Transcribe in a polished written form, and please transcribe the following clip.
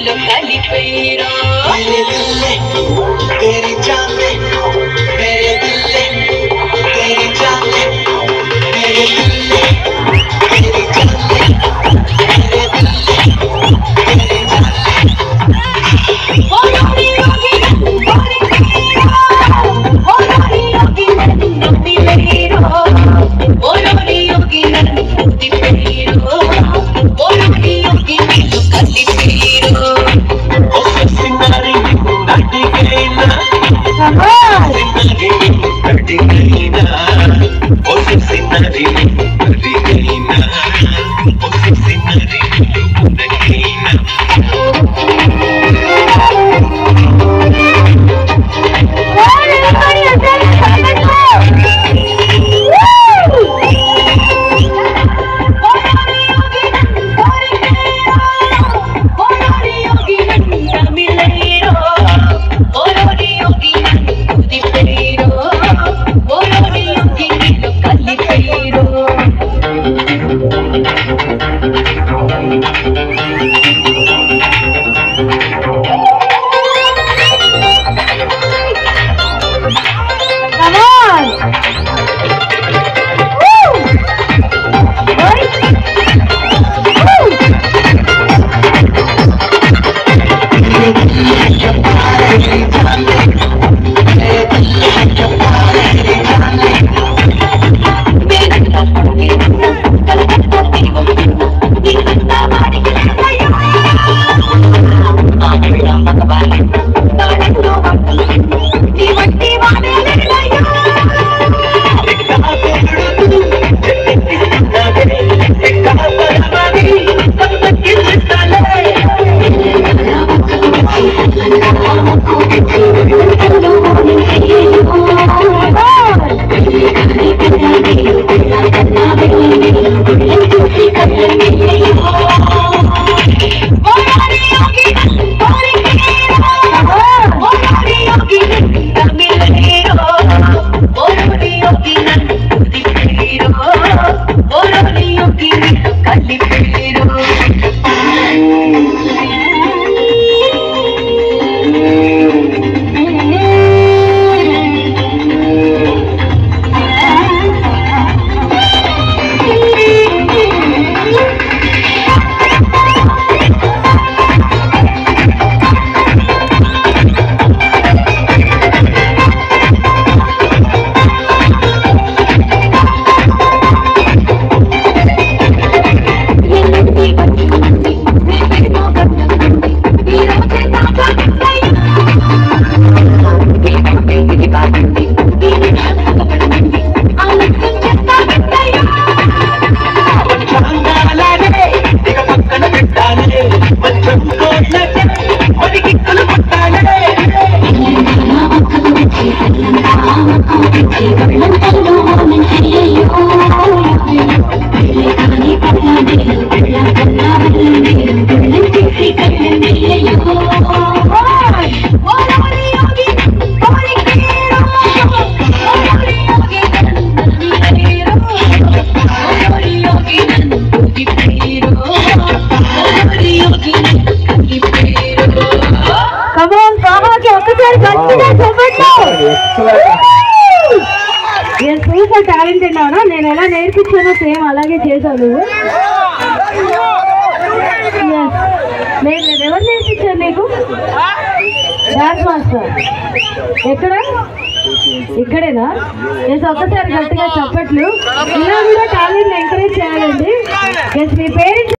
నీలో కలిపేరా तेरी जान में मेरे दिल में तेरी जान में मेरे दिल में तेरी जान में मेरे दिल में तेरी जान में ओ रोगी रोगी ओ रोगी रोगी नन्नी मेरो ओ रोगी रोगी नन्नी मेरो ओ रोगी रोगी నీలో కలిపేరా ओ सिनारी नाटी गईना नाटी गईना ओ सिनारी नाटी गईना ओ सिनारी नाटी गईना సూపర్ టాలెంటెడ్ అవునా నేను ఎలా నేర్పించానో సేమ్ అలాగే చేశాను నేను ఎవరు నేర్పించాను నీకు డాన్స్ మాస్టర్ ఎక్కడ ఇక్కడేనా ఎస్ ఒక్కసారి గట్టిగా చప్పట్లు ఇలా కూడా టాలెంట్ ఎంకరేజ్ చేయాలండి ఎస్ మీ పేరెంట్స్